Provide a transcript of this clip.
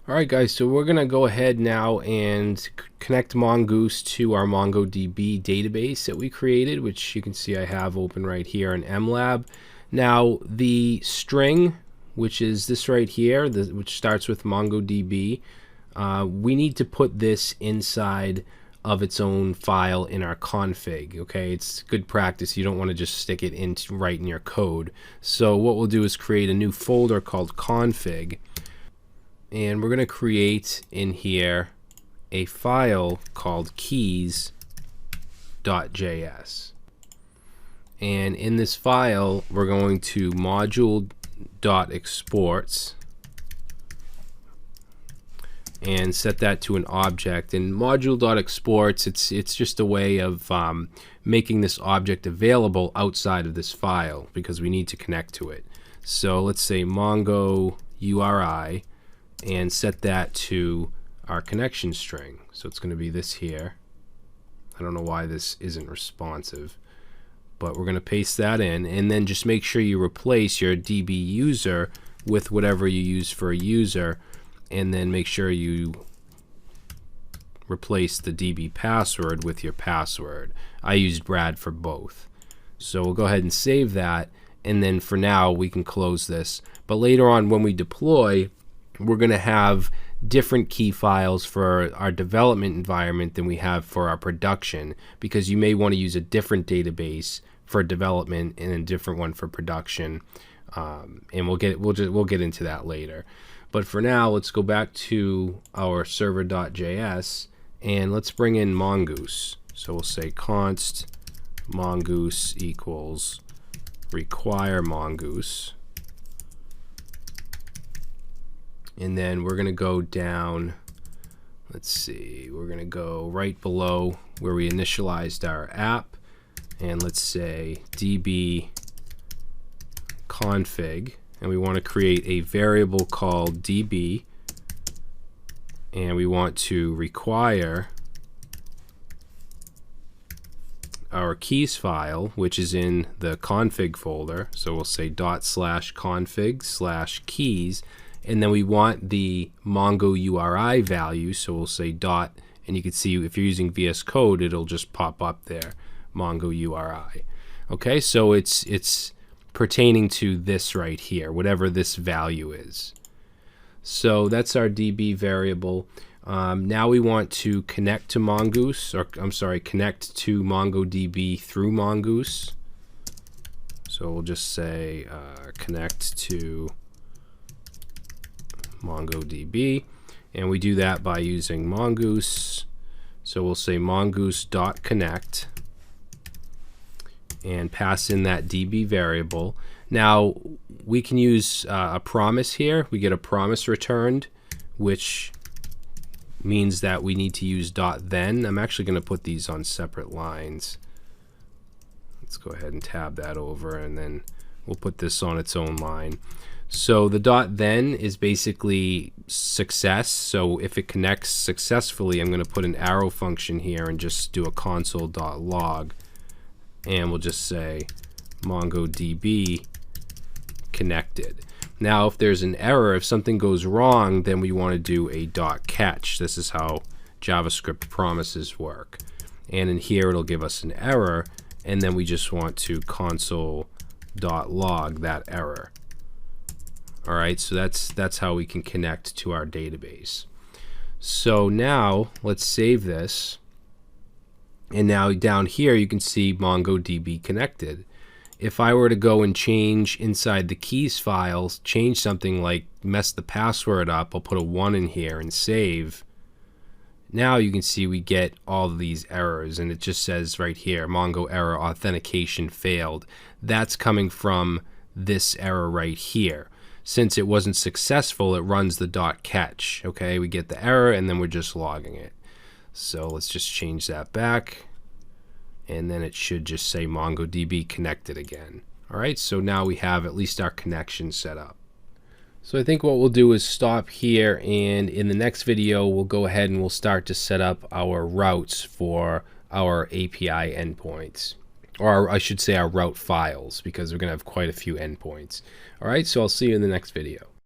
Alright guys, so we're going to go ahead now and connect Mongoose to our MongoDB database that we created, which you can see I have open right here in MLab. Now the string, which is this right here, which starts with MongoDB, we need to put this inside of its own file in our config. Okay, it's good practice. You don't want to just stick it right in your code. So what we'll do is create a new folder called config. And we're going to create in here a file called keys.js. And in this file, we're going to module.exports and set that to an object. And module.exports, it's just a way of making this object available outside of this file because we need to connect to it. So let's say Mongo URI and set that to our connection string. So it's going to be this here. I don't know why this isn't responsive, but we're going to paste that in, and then just make sure you replace your DB user with whatever you use for a user, and then make sure you replace the DB password with your password. I used Brad for both. So we'll go ahead and save that, and then for now we can close this. But later on when we deploy, we're going to have different key files for our development environment than we have for our production, because you may want to use a different database for development and a different one for production, and we'll get into that later. But for now, let's go back to our server.js and let's bring in Mongoose. So we'll say const mongoose equals require mongoose. And then we're going to go down, let's see, we're going to go right below where we initialized our app, and let's say db config, and we want to create a variable called db, and we want to require our keys file, which is in the config folder. So we'll say ./config/keys, and then we want the Mongo URI value, so we'll say dot, and you can see if you're using VS Code, it'll just pop up there, Mongo URI. Okay, so it's pertaining to this right here, whatever this value is. So that's our DB variable. Now we want to connect to Mongoose, or I'm sorry, connect to MongoDB through Mongoose. So we'll just say connect to MongoDB, and we do that by using Mongoose. So we'll say mongoose.connect and pass in that DB variable. Now we can use a promise here. We get a promise returned, which means that we need to use .then. I'm actually going to put these on separate lines. Let's go ahead and tab that over, and then we'll put this on its own line. So the .then is basically success. So if it connects successfully, I'm going to put an arrow function here and just do a console.log, and we'll just say MongoDB connected. Now if there's an error, if something goes wrong, then we want to do a .catch. This is how JavaScript promises work. And in here it'll give us an error, and then we just want to console.log that error. All right, so that's how we can connect to our database. So now let's save this, and now down here you can see MongoDB connected. If I were to go and change inside the keys files, change something like mess the password up, I'll put a 1 in here and save. Now you can see we get all of these errors, and it just says right here, Mongo error, authentication failed. That's coming from this error right here. Since it wasn't successful, it runs the .catch. Okay, we get the error, and then we're just logging it. So let's just change that back, and then it should just say MongoDB connected again. All right, so now we have at least our connection set up. So I think what we'll do is stop here, and in the next video we'll go ahead and we'll start to set up our routes for our API endpoints. Or I should say our route files, because we're going to have quite a few endpoints. All right, so I'll see you in the next video.